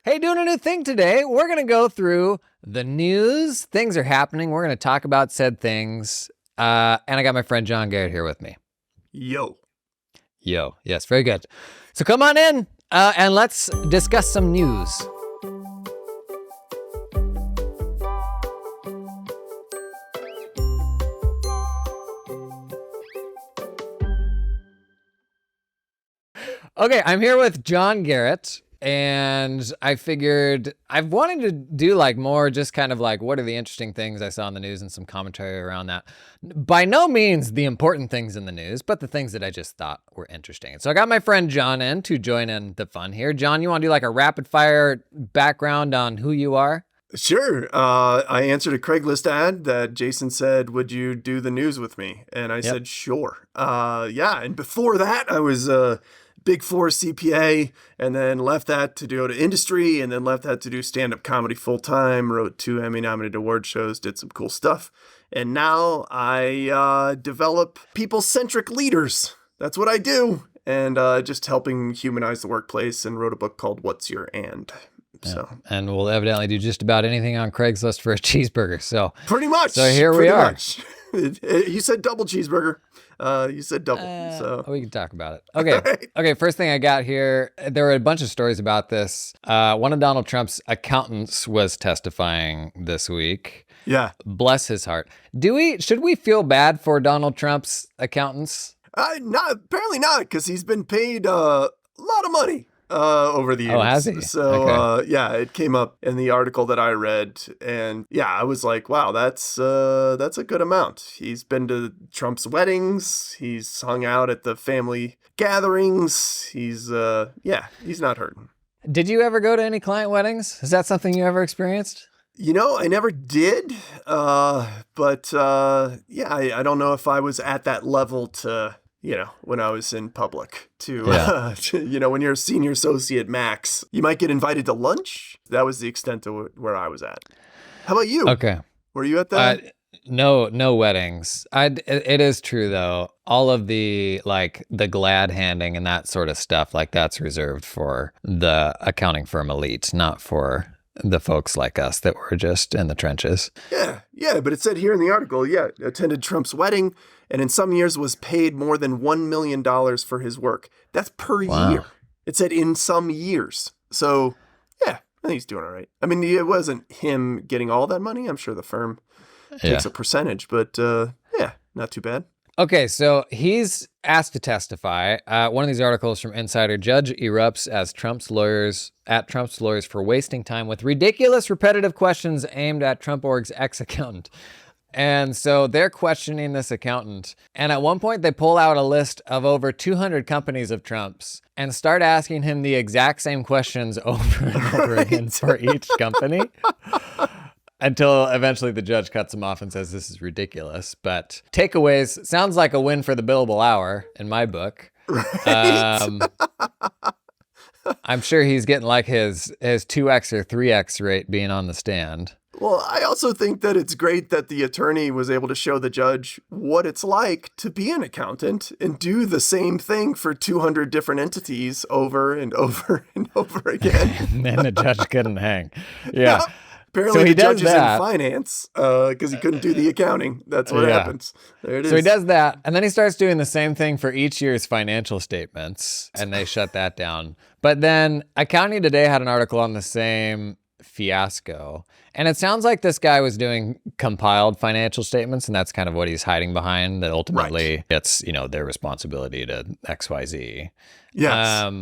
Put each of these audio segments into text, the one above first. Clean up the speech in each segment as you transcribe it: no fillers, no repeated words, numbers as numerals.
Hey, doing a new thing today. We're going to go through the news. Things are happening. We're going to talk about said things. And I got my friend John Garrett here with me. Yo. Yes, very good. So come on in and let's discuss some news. Okay, I'm here with John Garrett. And I figured I've wanted to do like more just kind of like what are the interesting things I saw in the news and some commentary around that. By no means the important things in the news, but the things that I just thought were interesting. So I got my friend John in to join in the fun here. John, you want to do like a rapid fire background on who you are? Sure. I answered a Craigslist ad that Jason said, would you do the news with me? And I said, sure. Yeah. And before that, I was Big Four CPA, and then left that to go to industry, and then left that to do stand-up comedy full-time, wrote 2 Emmy-nominated award shows, did some cool stuff. And now I develop people-centric leaders. That's what I do. And just helping humanize the workplace, and wrote a book called What's Your And? So. And we'll evidently do just about anything on Craigslist for a cheeseburger. So pretty much. So here we are. You said double cheeseburger. You said double. So we can talk about it. Okay. Right. Okay. First thing I got here, there were a bunch of stories about this. One of Donald Trump's accountants was testifying this week. Yeah. Bless his heart. Should we feel bad for Donald Trump's accountants? Apparently not, because he's been paid a lot of money over the years. Oh, has he? So, okay. Yeah, it came up in the article that I read, and yeah, I was like, wow, that's a good amount. He's been to Trump's weddings. He's hung out at the family gatherings. He's not hurting. Did you ever go to any client weddings? Is that something you ever experienced? You know, I never did, but I don't know if I was at that level to, when I was in public when you're a senior associate max, you might get invited to lunch. That was the extent of where I was at. How about you? Okay. Were you at that? No weddings. It is true though. All of the the glad handing and that sort of stuff, that's reserved for the accounting firm elite, not for the folks like us that were just in the trenches. Yeah. But it said here in the article, attended Trump's wedding and in some years was paid more than $1 million for his work. That's per year. It said in some years. So, I think he's doing all right. I mean, it wasn't him getting all that money. I'm sure the firm takes a percentage, but not too bad. Okay, so he's asked to testify. One of these articles from Insider, judge erupts at Trump's lawyers for wasting time with ridiculous repetitive questions aimed at Trump Org's ex-accountant. And so they're questioning this accountant. And at one point they pull out a list of over 200 companies of Trump's and start asking him the exact same questions over and over again for each company. Until eventually the judge cuts him off and says, this is ridiculous. But takeaways, sounds like a win for the billable hour in my book. Right. I'm sure he's getting his 2X or 3X rate being on the stand. Well, I also think that it's great that the attorney was able to show the judge what it's like to be an accountant and do the same thing for 200 different entities over and over and over again. And then the judge couldn't hang. Yeah. Apparently, the judge is in finance because he couldn't do the accounting. That's what happens. There it is. So he does that, and then he starts doing the same thing for each year's financial statements, and they shut that down. But then Accounting Today had an article on the same fiasco, and it sounds like this guy was doing compiled financial statements, and that's kind of what he's hiding behind, that ultimately it's, their responsibility to XYZ. Yes.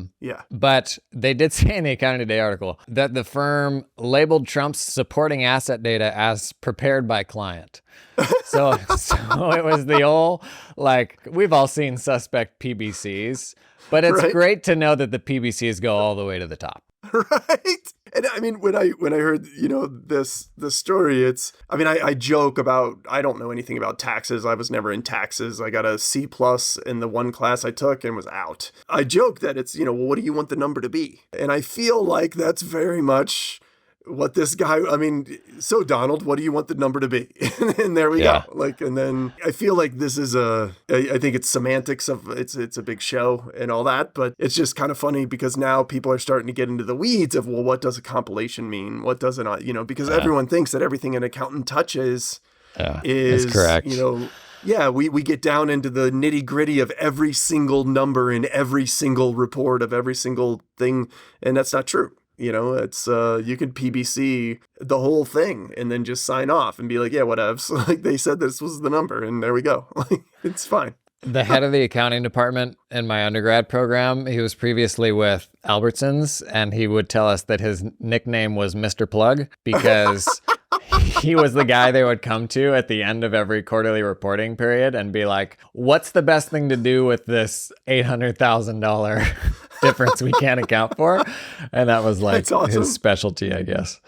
But they did say in the Accounting Today article that the firm labeled Trump's supporting asset data as prepared by client. So it was the old, we've all seen suspect PBCs, but it's great to know that the PBCs go all the way to the top. Right. And I mean, when I heard, this story, I joke about, I don't know anything about taxes. I was never in taxes. I got a C+ in the one class I took and was out. I joke that it's, well, what do you want the number to be? And I feel like that's very much what this guy, I mean, so Donald, what do you want the number to be? And there we go. Like, and then I feel like this is I think it's semantics of, it's a big show and all that, but it's just kind of funny because now people are starting to get into the weeds of, well, what does a compilation mean? What does it, because everyone thinks that everything an accountant touches is correct. Yeah, we get down into the nitty gritty of every single number in every single report of every single thing. And that's not true. It's, you could PBC the whole thing and then just sign off and be like, yeah, whatevs. Like they said this was the number and there we go. Like it's fine. The head of the accounting department in my undergrad program, he was previously with Albertsons, and he would tell us that his nickname was Mr. Plug because he was the guy they would come to at the end of every quarterly reporting period and be like, what's the best thing to do with this $800,000 difference we can't account for? And that was like his specialty, I guess.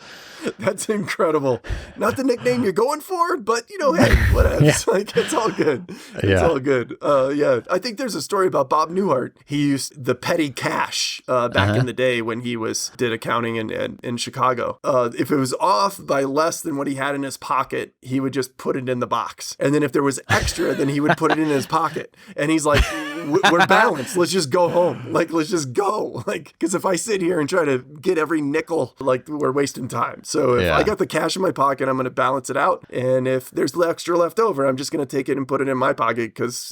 That's incredible. Not the nickname you're going for, but hey, whatever. Like it's all good. It's all good. I think there's a story about Bob Newhart. He used the petty cash back in the day when he did accounting in Chicago. If it was off by less than what he had in his pocket, he would just put it in the box. And then if there was extra, then he would put it in his pocket. And he's like, we're balanced. Let's just go home. Like, let's just go. Like, because if I sit here and try to get every nickel, like we're wasting time. So if I got the cash in my pocket, I'm going to balance it out. And if there's extra left over, I'm just going to take it and put it in my pocket because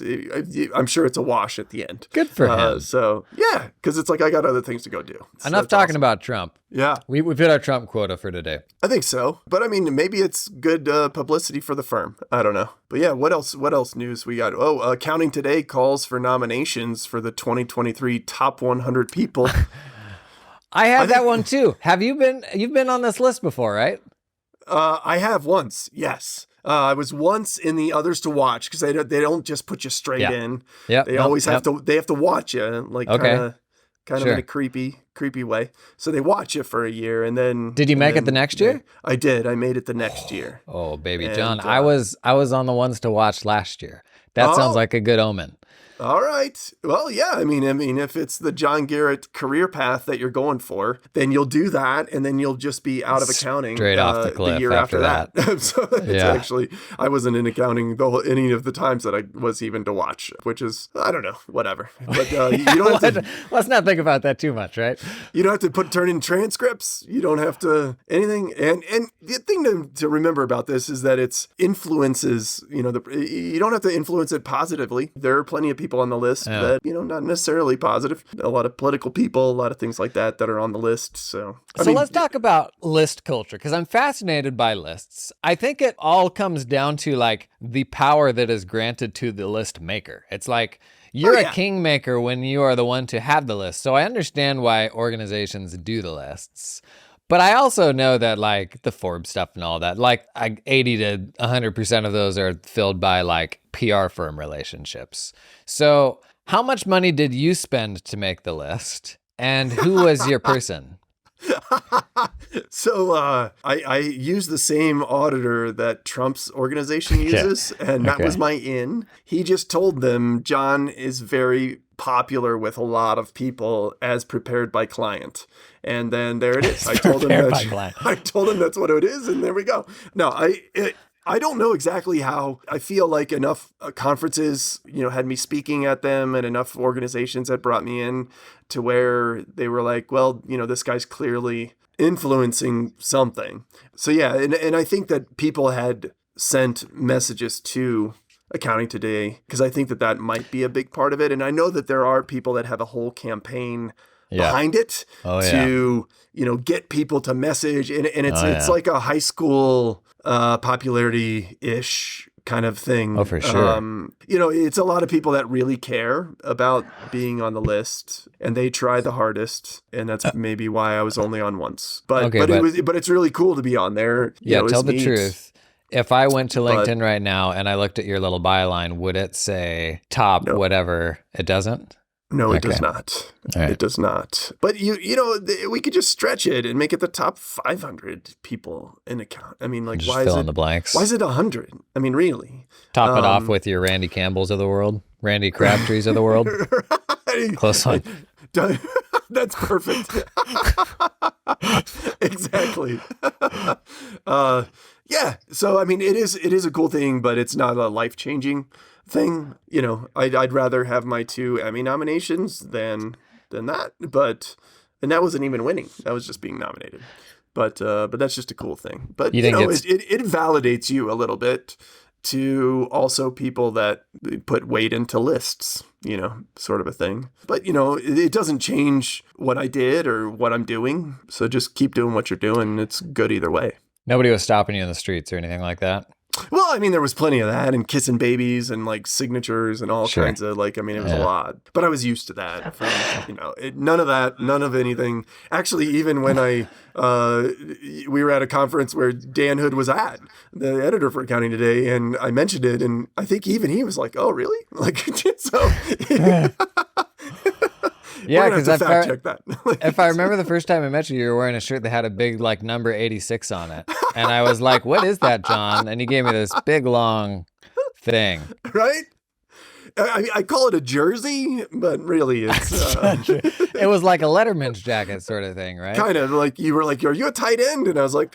I'm sure it's a wash at the end. Good for him. So, yeah, because it's like I got other things to go do. So enough talking about Trump. Yeah. We've hit our Trump quota for today. I think so. But I mean, maybe it's good publicity for the firm. I don't know. But yeah, what else news we got? Oh, Accounting Today calls for nominations for the 2023 top 100 people. I had that one too. You've been on this list before, right? I have once, yes. I was once in the others to watch because they don't just put you straight in. Yeah. They always have to watch you, like kind of in a creepy way. So they watch you for a year and then. Did you make it the next year? I did. I made it the next year. Oh, baby, John, I was on the ones to watch last year. That sounds like a good omen. All right. Well, yeah. I mean, if it's the John Garrett career path that you're going for, then you'll do that, and then you'll just be out of accounting straight off the cliff the year after that. So it's actually, I wasn't in accounting any of the times that I was even to watch, which is, I don't know, whatever. But you don't have to. Let's not think about that too much, right? You don't have to turn in transcripts. You don't have to anything. And the thing to remember about this is that it's influences. You don't have to influence it positively. There are plenty of people on the list that, not necessarily positive. A lot of political people, a lot of things like that are on the list. So let's talk about list culture because I'm fascinated by lists. I think it all comes down to like the power that is granted to the list maker. It's like you're a kingmaker when you are the one to have the list. So I understand why organizations do the lists. But I also know that like the Forbes stuff and all that, like 80 to 100% of those are filled by like PR firm relationships. So how much money did you spend to make the list? And who was your person? So I use the same auditor that Trump's organization uses, and that was my in. He just told them John is very popular with a lot of people as prepared by client. And then there it is. I told him that's what it is, and there we go. No, I don't know exactly how. I feel like enough conferences, had me speaking at them, and enough organizations had brought me in to where they were like, well, this guy's clearly influencing something. So yeah, and I think that people had sent messages to Accounting Today because I think that might be a big part of it. And I know that there are people that have a whole campaign behind it to, get people to message. And it's like a high school popularity-ish kind of thing. Oh, for sure. It's a lot of people that really care about being on the list, and they try the hardest, and that's maybe why I was only on once. But it's really cool to be on there. Tell the truth. If I went to LinkedIn right now and I looked at your little byline, would it say top whatever? It doesn't? No, it does not. Right. It does not. But we could just stretch it and make it the top 500 people in account. I mean, like, just fill in the blanks. Why is it 100? I mean, really? Top it off with your Randy Campbells of the world, Randy Crabtrees of the world. Right. Close one. That's perfect. Exactly. Exactly. Yeah. So, I mean, it is a cool thing, but it's not a life-changing thing. You know, I'd rather have my 2 Emmy nominations than that. And that wasn't even winning. That was just being nominated. But that's just a cool thing. But, You you think know, it's- it validates you a little bit to also people that put weight into lists, you know, sort of a thing. But, you know, it doesn't change what I did or what I'm doing. So just keep doing what you're doing. It's good either way. Nobody was stopping you in the streets or anything like that? Well, I mean, there was plenty of that and kissing babies and like signatures and all Sure. kinds of like, I mean, it was a lot, but I was used to that. From, you know, none of anything. Actually, even when we were at a conference where Dan Hood was at, the editor for Accounting Today, and I mentioned it, and I think even he was like, "Oh, really?" Like, so. Yeah, because because fact check that. if I remember the first time I met you, you were wearing a shirt that had a big like number 86 on it. And I was like, what is that, John? And he gave me this big long thing. Right? I call it a jersey, but really it's... It was like a Letterman's jacket sort of thing, right? Kind of like you were like, are you a tight end? And I was like,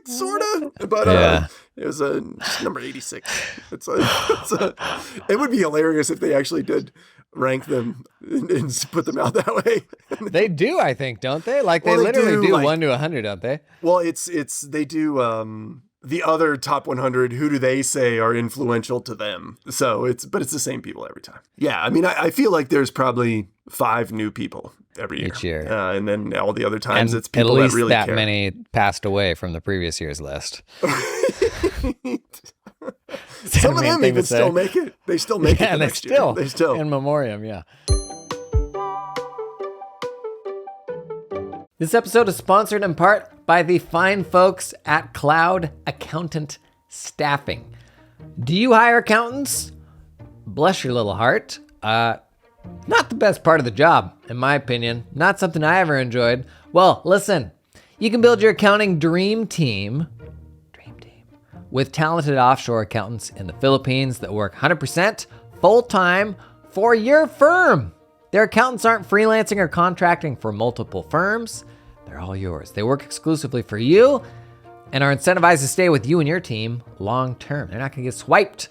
sort of. But Yeah. it was a number 86. It would be hilarious if they actually did rank them and put them out that way. They do, I think, don't they? Like they Well, they literally do like- 1 to 100, don't they? Well, they do the other top 100. Who do they say are influential to them? So it's the same people every time. Yeah, I mean, I feel like there's probably 5 new people every year. Each year. And then all the other times And it's people at least that really that care. many passed away from the previous year's list. Some of mean them thing even to say. still make it. They still make it Yeah, the they next still, year. They still. in memoriam, yeah. This episode is sponsored in part by the fine folks at Cloud Accountant Staffing. Do you hire accountants? Bless your little heart. Not the best part of the job, in my opinion. Not something I ever enjoyed. Well, listen, you can build your accounting dream team with talented offshore accountants in the Philippines that work 100% full-time for your firm. Their accountants aren't freelancing or contracting for multiple firms. They're all yours. They work exclusively for you and are incentivized to stay with you and your team long-term. They're not gonna get swiped.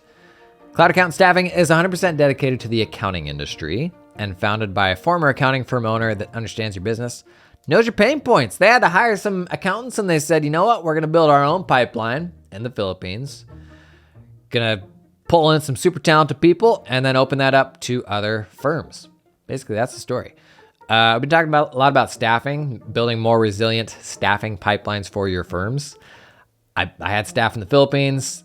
Cloud Accountant Staffing is 100% dedicated to the accounting industry and founded by a former accounting firm owner that understands your business, knows your pain points. They had to hire some accountants and they said, you know what? We're gonna build our own pipeline in the Philippines. Gonna pull in some super talented people and then open that up to other firms. Basically, that's the story. We've been talking a lot about staffing, building more resilient staffing pipelines for your firms. I had staff in the Philippines,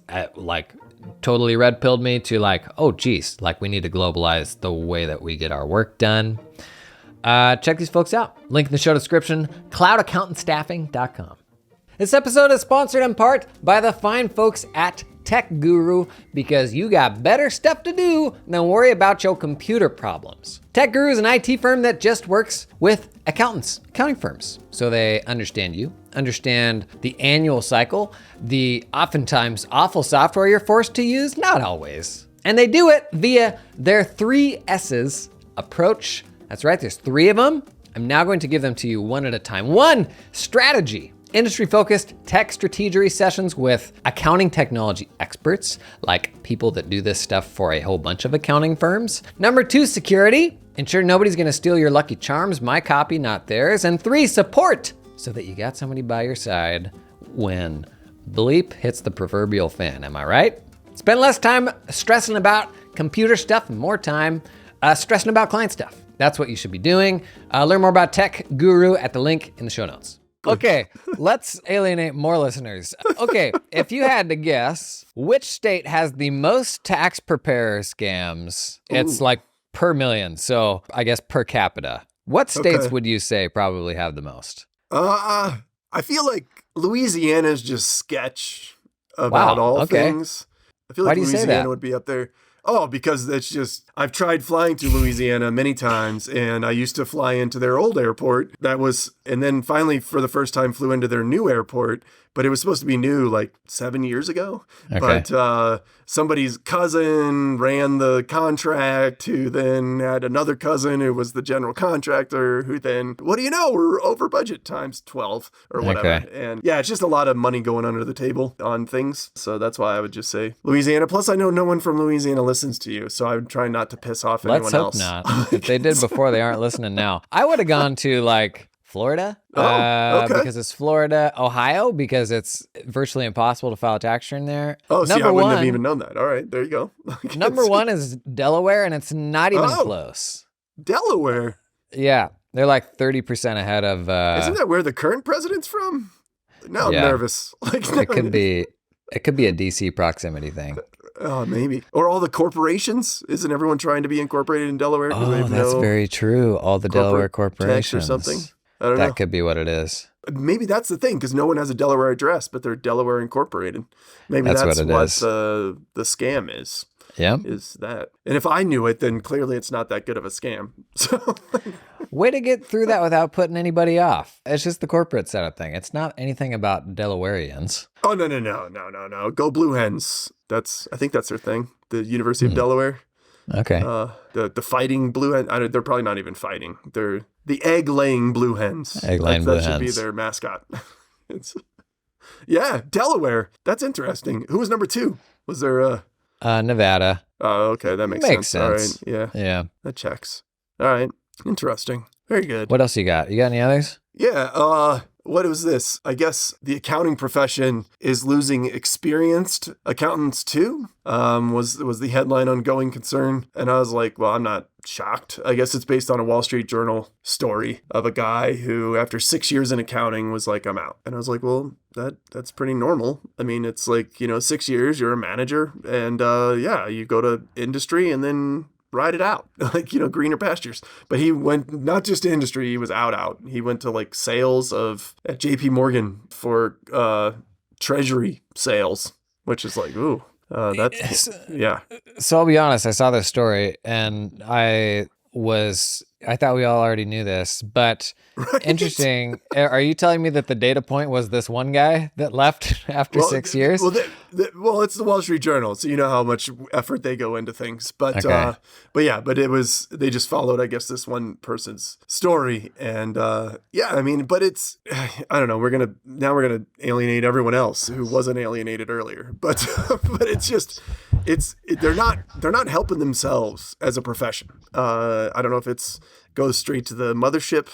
totally red pilled me to oh geez, we need to globalize the way that we get our work done. Check these folks out. Link in the show description, cloudaccountantstaffing.com. This episode is sponsored in part by the fine folks at Tech Guru, because you got better stuff to do than worry about your computer problems. Tech Guru is an IT firm that just works with accountants, accounting firms. So they understand you, understand the annual cycle, the oftentimes awful software you're forced to use, not always. And they do it via their 3 S's approach. That's right, there's 3 of them. I'm now going to give them to you one at a time. 1, strategy. Industry-focused tech strategery sessions with accounting technology experts, like people that do this stuff for a whole bunch of accounting firms. Number 2, security. Ensure nobody's gonna steal your lucky charms, my copy, not theirs. And 3, support, so that you got somebody by your side when bleep hits the proverbial fan, am I right? Spend less time stressing about computer stuff and more time stressing about client stuff. That's what you should be doing. Learn more about Tech Guru at the link in the show notes. Okay, let's alienate more listeners. Okay, if you had to guess, which state has the most tax preparer scams? It's per million, so I guess per capita. What states would you say probably have the most? I feel like Louisiana's just sketch about all things. I feel Why like do you say Louisiana that? would be up there. Oh, because it's just, I've tried flying to Louisiana many times, and I used to fly into their old airport. And then finally for the first time flew into their new airport, but it was supposed to be new like 7 years ago. Okay. But somebody's cousin ran the contract, who then had another cousin who was the general contractor, who then, what do you know, we're over budget times 12 or whatever. Okay. And yeah, it's just a lot of money going under the table on things. So that's why I would just say Louisiana. Plus, I know no one from Louisiana listens to you, so I would try not to piss off anyone else. Let's hope not. If they did before, they aren't listening now. I would have gone to like Florida, okay. because it's Florida. Ohio, because it's virtually impossible to file a tax return there. Oh, see, I wouldn't have even known that. All right, there you go. Number one is Delaware, and it's not even close. Delaware? Yeah, they're like 30% ahead of... Isn't that where the current president's from? Now I'm nervous. It could be a DC proximity thing. Oh, maybe. Or all the corporations. Isn't everyone trying to be incorporated in Delaware? Oh, that's very true. All the Delaware corporations. Or something. I don't know. That could be what it is. Maybe that's the thing, because no one has a Delaware address, but they're Delaware incorporated. Maybe that's what the scam is. Yeah. Is that. And if I knew it, then clearly it's not that good of a scam. So way to get through that without putting anybody off. It's just the corporate setup thing. It's not anything about Delawareans. Oh, no. Go Blue Hens. I think that's their thing. The University of Delaware. Okay. The fighting blue hen. They're probably not even fighting. They're the egg-laying blue hens. Egg-laying blue hens. That should be their mascot. Yeah, Delaware. That's interesting. Who was number 2? Was there Nevada. Oh, okay. That makes sense. All right. Yeah. Yeah. That checks. All right. Interesting. Very good. What else you got? You got any others? Yeah. What was this? I guess the accounting profession is losing experienced accountants too, was the headline on Going Concern. And I was like, well, I'm not shocked. I guess it's based on a Wall Street Journal story of a guy who, after 6 years in accounting, was like, I'm out. And I was like, well, that's pretty normal. I mean, it's like, 6 years, you're a manager, and you go to industry and then ride it out, like, greener pastures. But he went not just to industry, he was out. He went to like sales at JP Morgan for treasury sales, which is like, ooh, that's, yeah. So I'll be honest, I saw this story and I thought we all already knew this, but right. Interesting. Are you telling me that the data point was this one guy that left after 6 years? Well, it's the Wall Street Journal, so you know how much effort they go into things. But okay. They just followed, I guess, this one person's story, and but it's, I don't know. We're gonna alienate everyone else who wasn't alienated earlier, but it's just. They're not helping themselves as a profession. I don't know if it's goes straight to the mothership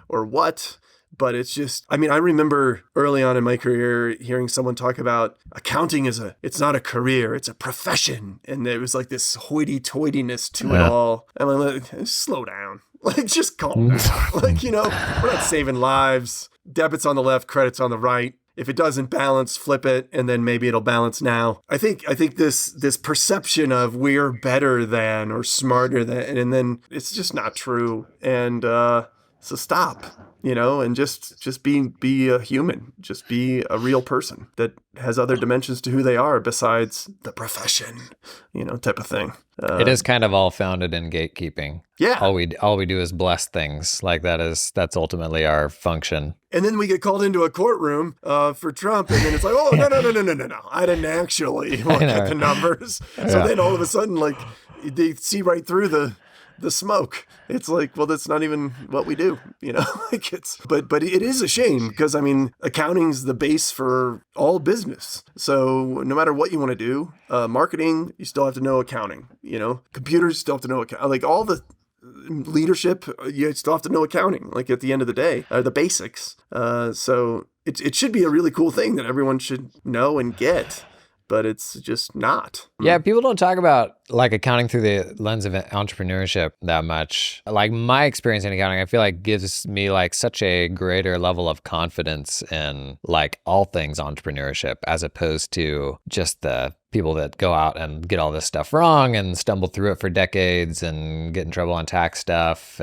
or what, but it's just, I remember early on in my career hearing someone talk about accounting it's not a career, it's a profession. And there was like this hoity-toityness to it all. I'm like, slow down. Like, just calm down. Like, we're not saving lives. Debits on the left, credits on the right. If it doesn't balance, flip it, and then maybe it'll balance now. I think this perception of we're better than or smarter than, and then it's just not true. And so stop, and just be a human. Just be a real person that has other dimensions to who they are besides the profession, type of thing. It is kind of all founded in gatekeeping. Yeah. All we do is bless things. Like that's ultimately our function. And then we get called into a courtroom for Trump, and then it's like, oh, no. I didn't actually look at the numbers. So then all of a sudden, like, they see right through the smoke. It's like, well, that's not even what we do, like but it is a shame because accounting's the base for all business. So no matter what you want to do, marketing, you still have to know accounting, computers still have to know accounting, like all the leadership, you still have to know accounting, like at the end of the day, the basics. So it should be a really cool thing that everyone should know and get. But it's just not. Yeah, people don't talk about like accounting through the lens of entrepreneurship that much. Like my experience in accounting, I feel like gives me like such a greater level of confidence in like all things entrepreneurship as opposed to just the people that go out and get all this stuff wrong and stumble through it for decades and get in trouble on tax stuff.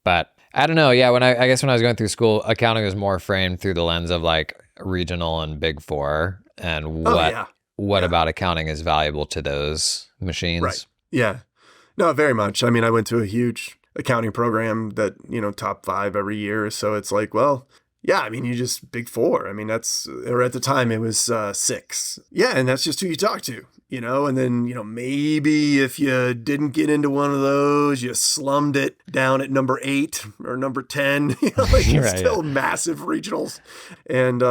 But I don't know. Yeah, I guess when I was going through school, accounting was more framed through the lens of like regional and Big Four and what about accounting is valuable to those machines. Right. Yeah. No, very much. I mean, I went to a huge accounting program that, top 5 every year. So it's like, well, yeah, I mean, you just Big Four. I mean, or at the time it was 6. Yeah. And that's just who you talk to, and then, maybe if you didn't get into one of those, you slummed it down at number 8 or number 10, like it's Right, still massive regionals and,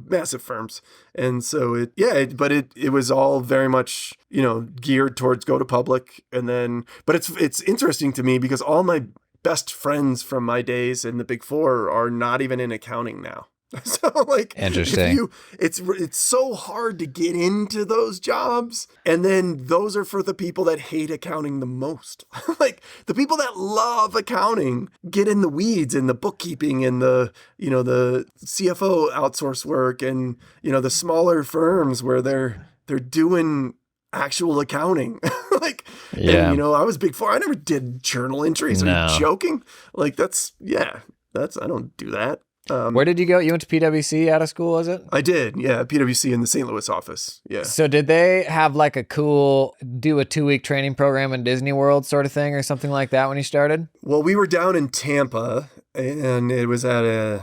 massive firms. And so but it was all very much, geared towards go to public. And then, but it's interesting to me because all my best friends from my days in the Big Four are not even in accounting now. So like, interesting. it's so hard to get into those jobs. And then those are for the people that hate accounting the most. Like the people that love accounting get in the weeds in the bookkeeping and the CFO outsource work and, the smaller firms where they're doing actual accounting. Like, Yeah. and I was Big Four. I never did journal entries. Are No. you joking? Like I don't do that. Where did you go? You went to PWC out of school, was it? I did, yeah, PWC in the St. Louis office, yeah. So did they have like do a 2-week training program in Disney World sort of thing or something like that when you started? Well, we were down in Tampa, and it was at a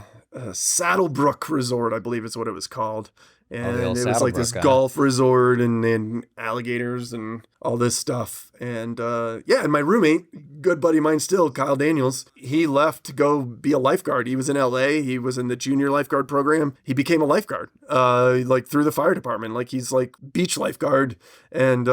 Saddlebrook Resort, I believe is what it was called. And it was like this golf resort and alligators and all this stuff. And and my roommate, good buddy of mine still, Kyle Daniels, he left to go be a lifeguard. He was in LA. He was in the junior lifeguard program. He became a lifeguard, like through the fire department. Like he's like beach lifeguard and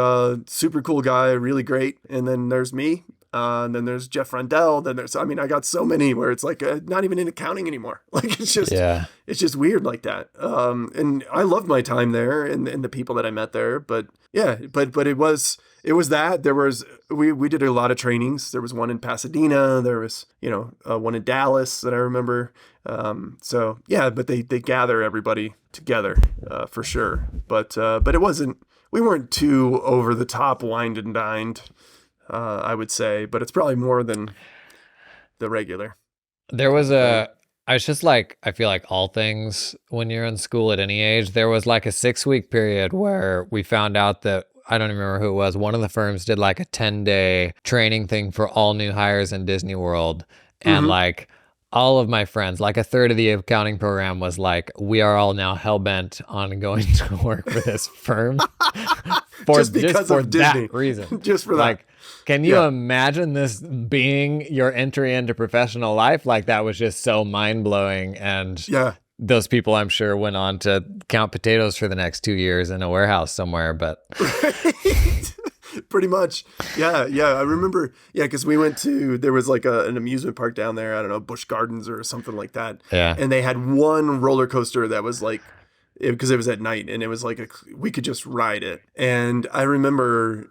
super cool guy, really great. And then there's me. And then there's Jeff Rundell. Then I got so many where it's like not even in accounting anymore. Like it's just weird like that. And I loved my time there and the people that I met there. But yeah, but it was that there was, we did a lot of trainings. There was one in Pasadena. There was, one in Dallas that I remember. So yeah, but they gather everybody together, for sure. But we weren't too over the top wined and dined. I would say, but it's probably more than the regular. I was just like, I feel like all things when you're in school at any age, there was like a 6-week period where we found out that, I don't even remember who it was, one of the firms did like a 10-day training thing for all new hires in Disney World. And like all of my friends, like a third of the accounting program was like, we are all now hell-bent on going to work for this firm. Just because of Disney. That reason. Just for that. Like, can you imagine this being your entry into professional life? Like that was just so mind-blowing. And those people, I'm sure, went on to count potatoes for the next 2 years in a warehouse somewhere. But pretty much. Yeah. I remember, because we went there was like an amusement park down there. I don't know, Busch Gardens or something like that. Yeah. And they had one roller coaster that was like, because it was at night and it was like we could just ride it. And I remember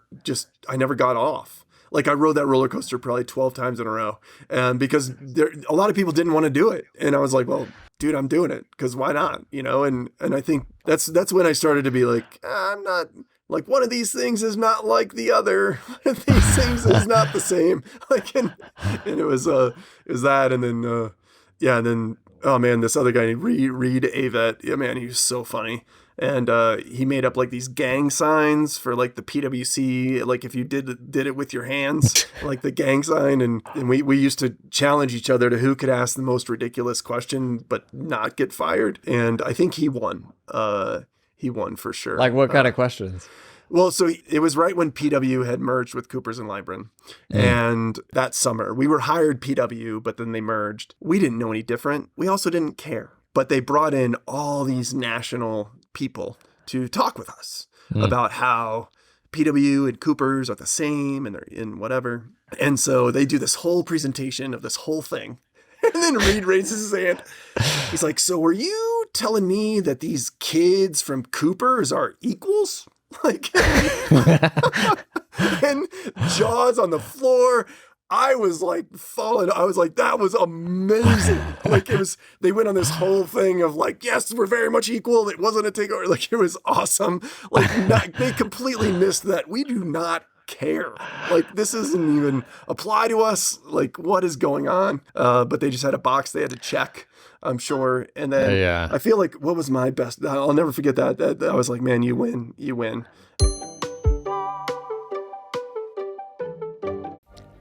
I never got off. Like I rode that roller coaster probably 12 times in a row, because a lot of people didn't want to do it. And I was like, well, dude, I'm doing it because why not? And I think that's when I started to be like, I'm not, like one of these things is not like the other. One of these things is not the same. Like, and it was that. And then, and then, oh man, this other guy, Reed Avett, yeah, man, he was so funny. And he made up like these gang signs for like the PWC, like if you did it with your hands, like the gang sign. And we used to challenge each other to who could ask the most ridiculous question but not get fired. And I think he won. He won for sure. Like what kind of questions? Well, so it was right when PW had merged with Coopers and Lybrand. And that summer, we were hired PW, but then they merged. We didn't know any different. We also didn't care. But they brought in all these national people to talk with us about how PW and Coopers are the same and they're in whatever. And so they do this whole presentation of this whole thing. And then Reed raises his hand. He's like, so are you telling me that these kids from Coopers are equals? Like, and jaws on the floor. I was like falling. I was like, that was amazing. Like they went on this whole thing of like, yes, we're very much equal. It wasn't a takeover. Like it was awesome. Like they completely missed that. We do not care. Like this doesn't even apply to us. Like what is going on? But they just had a box they had to check, I'm sure. And then I feel like what was my best? I'll never forget that. I was like, man, you win.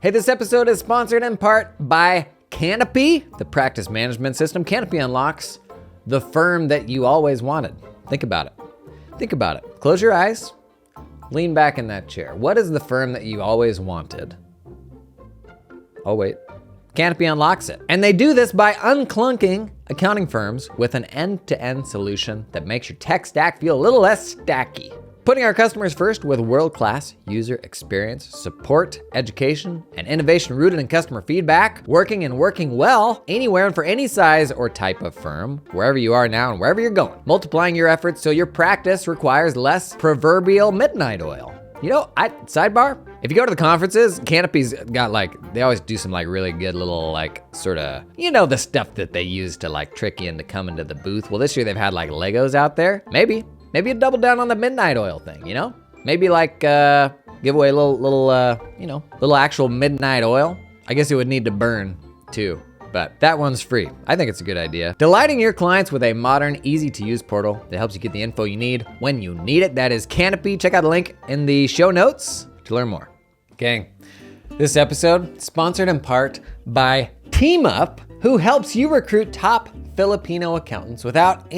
Hey, this episode is sponsored in part by Canopy, the practice management system. Canopy unlocks the firm that you always wanted. Think about it. Think about it. Close your eyes. Lean back in that chair. What is the firm that you always wanted? Oh, wait. Canopy unlocks it. And they do this by unclunking accounting firms with an end-to-end solution that makes your tech stack feel a little less stacky. Putting our customers first with world-class user experience, support, education, and innovation rooted in customer feedback, working well anywhere and for any size or type of firm, wherever you are now and wherever you're going. Multiplying your efforts so your practice requires less proverbial midnight oil. You know, sidebar, if you go to the conferences, Canopy's got they always do some really good little sort of, the stuff that they use to trick you into coming to the booth. Well, this year they've had Legos out there. Maybe you double down on the midnight oil thing, Maybe give away a little actual midnight oil. I guess it would need to burn too, but that one's free. I think it's a good idea. Delighting your clients with a modern, easy-to-use portal that helps you get the info you need when you need it. That is Canopy. Check out the link in the show notes to learn more. Gang, this episode sponsored in part by Team Up, who helps you recruit top Filipino accountants without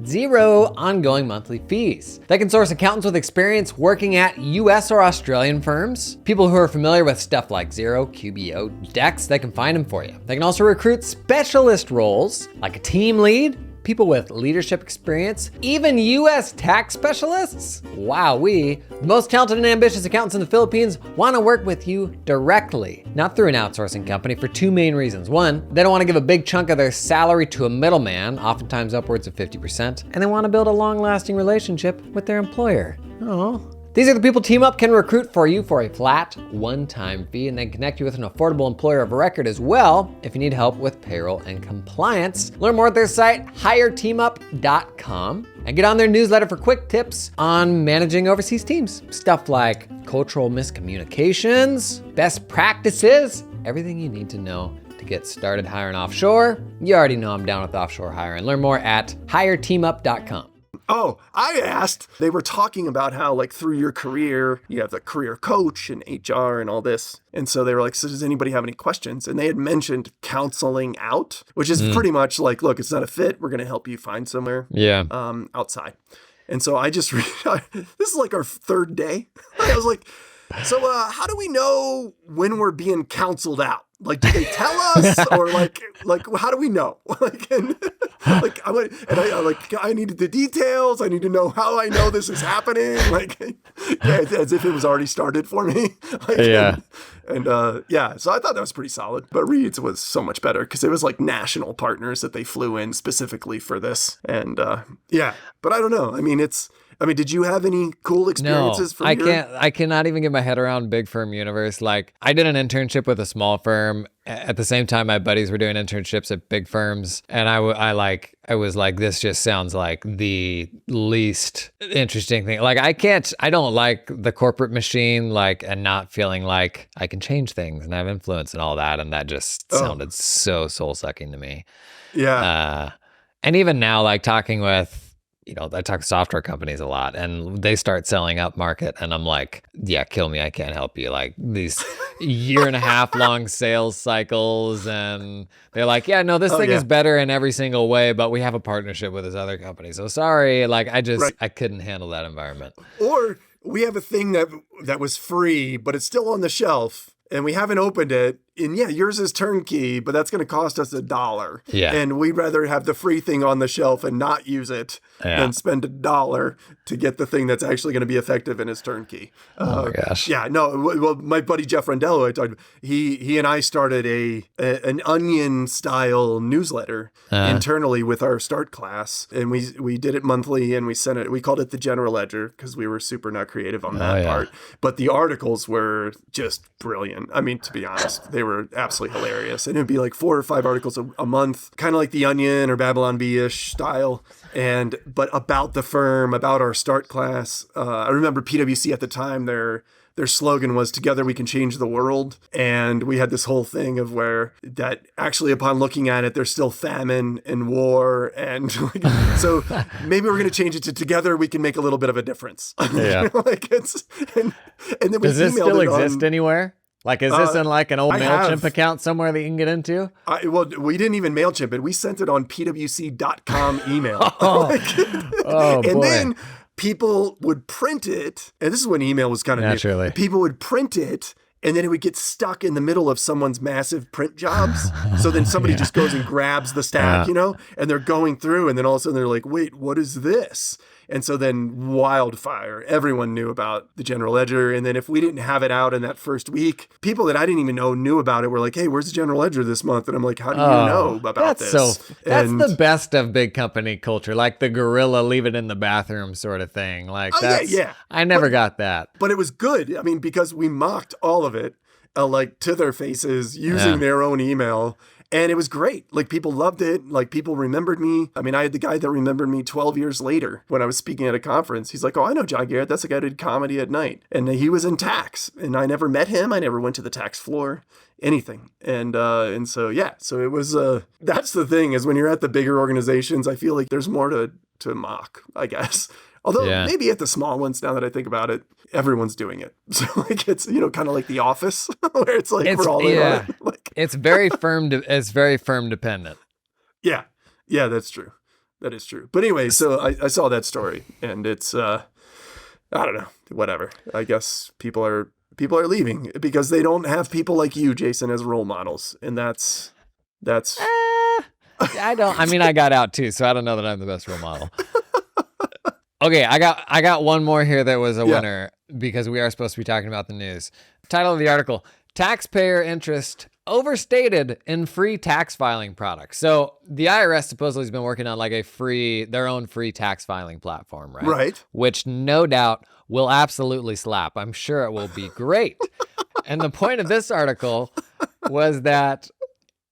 zero ongoing monthly fees. They can source accountants with experience working at US or Australian firms, people who are familiar with stuff like Xero, QBO, Dex. They can find them for you. They can also recruit specialist roles like a team lead, people with leadership experience, even US tax specialists. Wowee. The most talented and ambitious accountants in the Philippines want to work with you directly, not through an outsourcing company, for two main reasons. One, they don't want to give a big chunk of their salary to a middleman, oftentimes upwards of 50%, and they want to build a long-lasting relationship with their employer. Oh. These are the people Team Up can recruit for you for a flat, one-time fee, and then connect you with an affordable employer of record as well if you need help with payroll and compliance. Learn more at their site, hireteamup.com, and get on their newsletter for quick tips on managing overseas teams. Stuff like cultural miscommunications, best practices, everything you need to know to get started hiring offshore. You already know I'm down with offshore hiring. Learn more at hireteamup.com. Oh, I asked. They were talking about how through your career, you have the career coach and HR and all this. And so they were like, so does anybody have any questions? And they had mentioned counseling out, which is pretty much look, it's not a fit. We're going to help you find somewhere outside. And so I just, this is our third day. I was like, so how do we know when we're being counseled out? Do they tell us, or how do we know? I needed the details. I need to know how I know this is happening. As if it was already started for me. So I thought that was pretty solid. But Reed's was so much better because it was national partners that they flew in specifically for this. And but I don't know. Did you have any cool experiences? No, I cannot even get my head around big firm universe. I did an internship with a small firm. At the same time, my buddies were doing internships at big firms. And I was like, this just sounds like the least interesting thing. I don't like the corporate machine, and not feeling like I can change things and have influence and all that. And that just sounded so soul sucking to me. Yeah. And even now, talking with, I talk to software companies a lot and they start selling up market and I'm like, yeah, kill me. I can't help you. These year and a half long sales cycles. And they're like, yeah, no, this thing is better in every single way, but we have a partnership with this other company. So sorry. I couldn't handle that environment. Or we have a thing that was free, but it's still on the shelf and we haven't opened it. And yours is turnkey, but that's going to cost us $1. Yeah. And we'd rather have the free thing on the shelf and not use it than spend $1 to get the thing that's actually going to be effective and is turnkey. Oh my gosh. Yeah, no. Well, my buddy Jeff Rendello, I talked. He and I started an Onion style newsletter internally with our start class, and we did it monthly, and we sent it. We called it the General Ledger because we were super not creative on that part. But the articles were just brilliant. To be honest, they were absolutely hilarious. And it'd be 4 or 5 articles a month, kind of like the Onion or Babylon Bee-ish style. But about the firm, about our start class. I remember PWC at the time, their slogan was "Together we can change the world." And we had this whole thing of where that actually upon looking at it, there's still famine and war. And so maybe we're going to change it to "Together we can make a little bit of a difference." Yeah. And then we Does this still exist anywhere? Like, is this in like an old I MailChimp have. account somewhere that you can get into? Well, we didn't even MailChimp it. We sent it on PWC.com email. Oh, And boy. then people would print it. And this is when email was kind of Naturally. new. People would print it, and then it would get stuck in the middle of someone's massive print jobs. So then somebody just goes and grabs the stack, and they're going through, and then all of a sudden they're like, wait, what is this? And so then wildfire, everyone knew about the general ledger. And then if we didn't have it out in that first week, people that I didn't even know knew about it were like, hey, where's the general ledger this month? And I'm like, how do you know about this? That's the best of big company culture, like the gorilla leave it in the bathroom sort of thing. Like I never got that. But it was good. I mean, because we mocked all of it, like to their faces using their own email. And it was great. Like, people loved it. Like, people remembered me. I mean, I had the guy that remembered me 12 years later when I was speaking at a conference. He's like, oh, I know John Garrett. That's the guy who did Comedy at Night. And he was in tax. And I never met him. I never went to the tax floor, anything. And so, yeah. So it was, that's the thing, is when you're at the bigger organizations, I feel like there's more to mock, I guess. Although maybe at the small ones, now that I think about it, everyone's doing it. So like it's, kind of like The Office, where it's like we're all in on it. Like, it's very firm. It's very firm dependent. Yeah, that's true. That is true. But anyway, so I saw that story, and it's I don't know, whatever. I guess people are leaving because they don't have people like you, Jason, as role models, and that's. I don't. I mean, I got out too, so I don't know that I'm the best role model. Okay, I got one more here that was a winner because we are supposed to be talking about the news. Title of the article: Taxpayer Interest Overstated in Free Tax Filing Products. So the IRS supposedly has been working on like their own free tax filing platform, right? Right. Which no doubt will absolutely slap. I'm sure it will be great. And the point of this article was that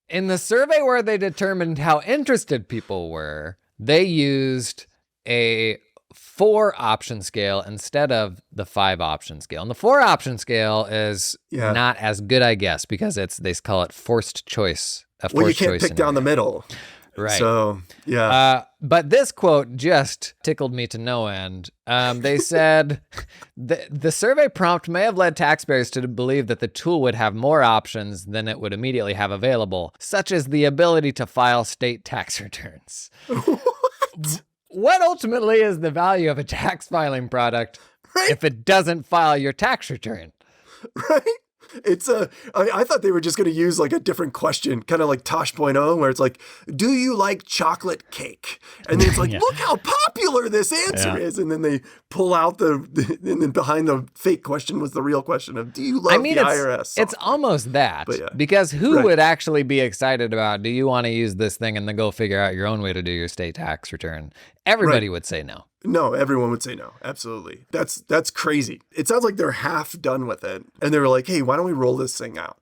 in the survey where they determined how interested people were, they used a 4-option scale instead of the 5-option scale. And the 4-option scale is not as good, I guess, because they call it forced choice. Well, you can't pick down the middle. Right. So, yeah. But this quote just tickled me to no end. They said, the survey prompt may have led taxpayers to believe that the tool would have more options than it would immediately have available, such as the ability to file state tax returns. What ultimately is the value of a tax filing product if it doesn't file your tax return? Right? It's I thought they were just going to use like a different question, kind of like Tosh.0, where it's like, do you like chocolate cake? And then it's like, look how popular this answer is. And then they pull out and then behind the fake question was the real question of, do you love the IRS software? It's almost that, because who would actually be excited about, do you want to use this thing and then go figure out your own way to do your state tax return? Everybody would say no. No, everyone would say no. Absolutely. That's crazy. It sounds like they're half done with it. And they were like, hey, why don't we roll this thing out?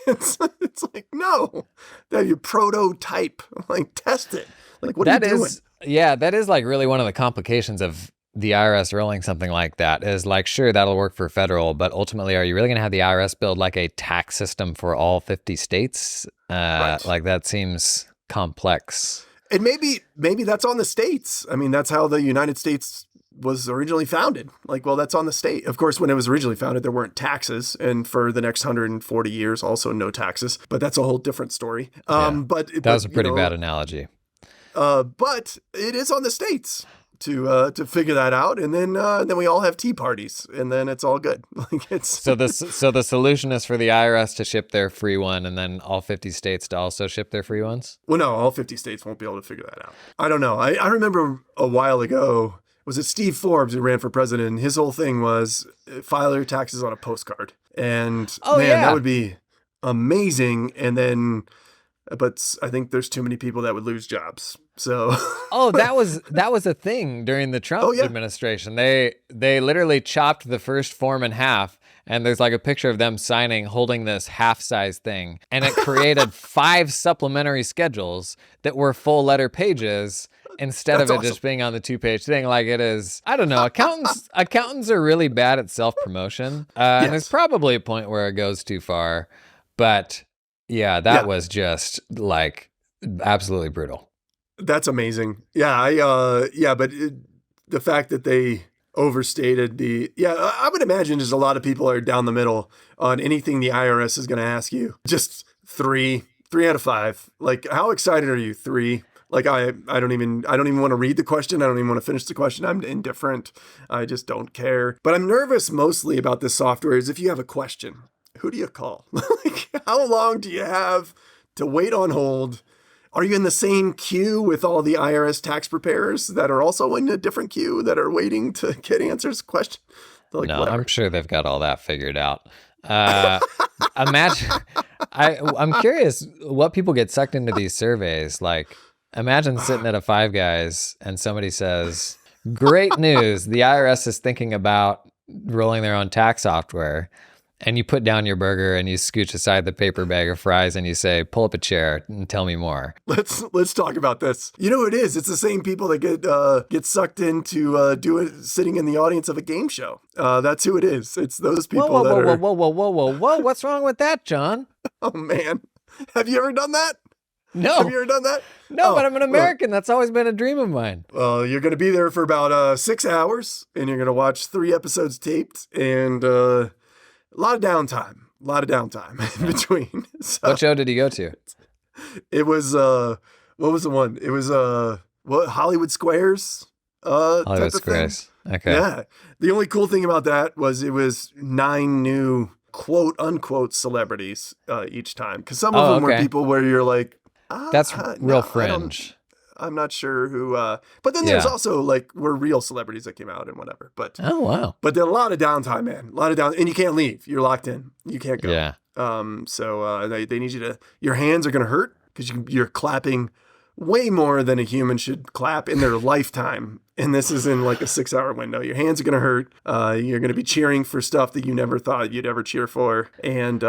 it's like, no, that you prototype, like test it. Like, what are you doing? Yeah, that is like really one of the complications of the IRS rolling something like that is like, sure, that'll work for federal, but ultimately, are you really going to have the IRS build like a tax system for all 50 states? Like that seems complex. And maybe that's on the states. I mean, that's how the United States was originally founded. Like, well, that's on the state. Of course, when it was originally founded, there weren't taxes. And for the next 140 years, also no taxes. But that's a whole different story. But that was a pretty bad analogy. But it is on the states to figure that out, and then we all have tea parties, and then it's all good. Like it's so the solution is for the IRS to ship their free one, and then all 50 states to also ship their free ones. Well, no, all 50 states won't be able to figure that out. I don't know. I remember a while ago, was it Steve Forbes who ran for president? And his whole thing was file your taxes on a postcard, and that would be amazing. And then. But I think there's too many people that would lose jobs. So that was a thing during the Trump administration. They literally chopped the first form in half, and there's like a picture of them signing holding this half-size thing, and it created 5 supplementary schedules that were full letter pages instead of it just being on the 2-page thing. Like it is, I don't know. Accountants are really bad at self-promotion, and there's probably a point where it goes too far, but. Yeah, that was just like absolutely brutal. That's amazing. Yeah, but the fact that they overstated I would imagine just a lot of people are down the middle on anything the IRS is going to ask you. Just three out of five. Like, how excited are you? Three. Like, I don't even want to read the question. I don't even want to finish the question. I'm indifferent. I just don't care. But I'm nervous mostly about this software is if you have a question, who do you call? Like, how long do you have to wait on hold? Are you in the same queue with all the IRS tax preparers that are also in a different queue that are waiting to get answers to questions? Like, no, whatever. I'm sure they've got all that figured out. Imagine, I'm curious what people get sucked into these surveys. Like, imagine sitting at a Five Guys and somebody says, great news, the IRS is thinking about rolling their own tax software. And you put down your burger and you scooch aside the paper bag of fries and you say, pull up a chair and tell me more. Let's talk about this. You know who it is? It's the same people that get sucked into sitting in the audience of a game show. That's who it is. It's those people Whoa. What's wrong with that, John? Oh, man. Have you ever done that? No. Have you ever done that? No, but I'm an American. That's always been a dream of mine. Well, you're going to be there for about 6 hours and you're going to watch 3 episodes taped and a lot of downtime in between. So, what show did you go to? it was, what was the one? It was, Hollywood Squares, Hollywood type of Squares. thing. Okay. Yeah. The only cool thing about that was it was 9 new quote unquote celebrities, each time. Cause some of them were people where you're like, that's real fringe. I'm not sure who, but then there's also like were real celebrities that came out and whatever. But oh wow, but then a lot of downtime, man. A lot of down, and you can't leave. You're locked in. You can't go. Yeah. So they need you to. Your hands are gonna hurt because you're clapping way more than a human should clap in their lifetime. And this is in like a 6-hour window. Your hands are going to hurt. You're going to be cheering for stuff that you never thought you'd ever cheer for. And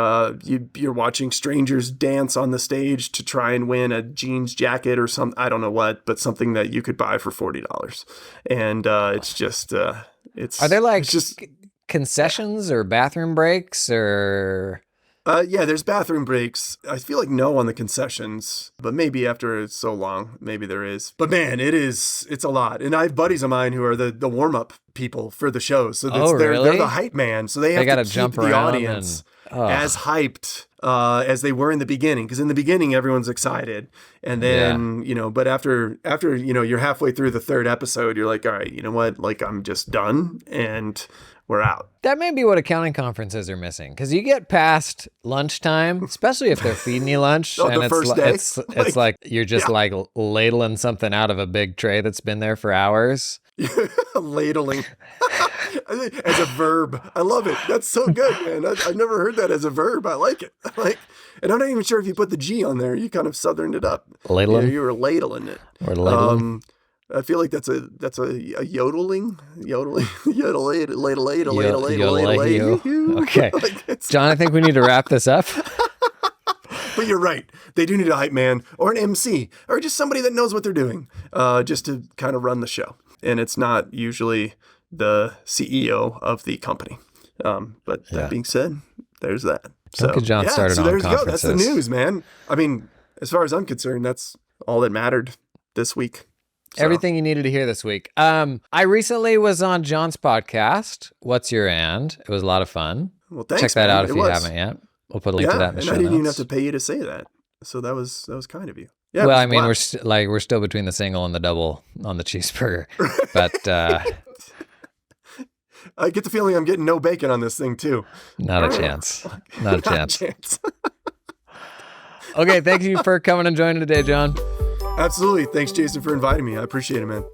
you're watching strangers dance on the stage to try and win a jeans jacket or something. I don't know what, but something that you could buy for $40. And it's just, are there like just concessions or bathroom breaks or... yeah, there's bathroom breaks. I feel like no on the concessions, but maybe after it's so long, maybe there is. But man, it's a lot. And I have buddies of mine who are the warm-up people for the shows. So they're the hype man. So they have to keep jump the audience as hyped as they were in the beginning. Because in the beginning, everyone's excited. And then, but after, you're halfway through the 3rd episode, you're like, all right, you know what? Like, I'm just done. And we're out. That may be what accounting conferences are missing, because you get past lunchtime, especially if they're feeding you lunch, and it's like you're just like ladling something out of a big tray that's been there for hours. Ladling as a verb. I love it. That's so good, man. I've never heard that as a verb. I like it. And I'm not even sure if you put the G on there. You kind of southerned it up. Ladling. You were ladling it. Or ladling. I feel like that's a yodeling. Okay. John, I think we need to wrap this up. But you're right. They do need a hype man or an MC or just somebody that knows what they're doing, just to kind of run the show. And it's not usually the CEO of the company. But that being said, there's that. So John started on there's conferences. That's the news, man. I mean, as far as I'm concerned, that's all that mattered this week. So. Everything you needed to hear this week. I recently was on John's podcast, What's Your And? It was a lot of fun. Well, thanks, Check that out if you haven't yet. We'll put a link to that in the show notes. I didn't even have to pay you to say that. So that was kind of you. Yeah. Well, I mean, we're still between the single and the double on the cheeseburger, but I get the feeling I'm getting no bacon on this thing too. Not a chance. Not a chance. Okay, thank you for coming and joining today, John. Absolutely. Thanks, Jason, for inviting me. I appreciate it, man.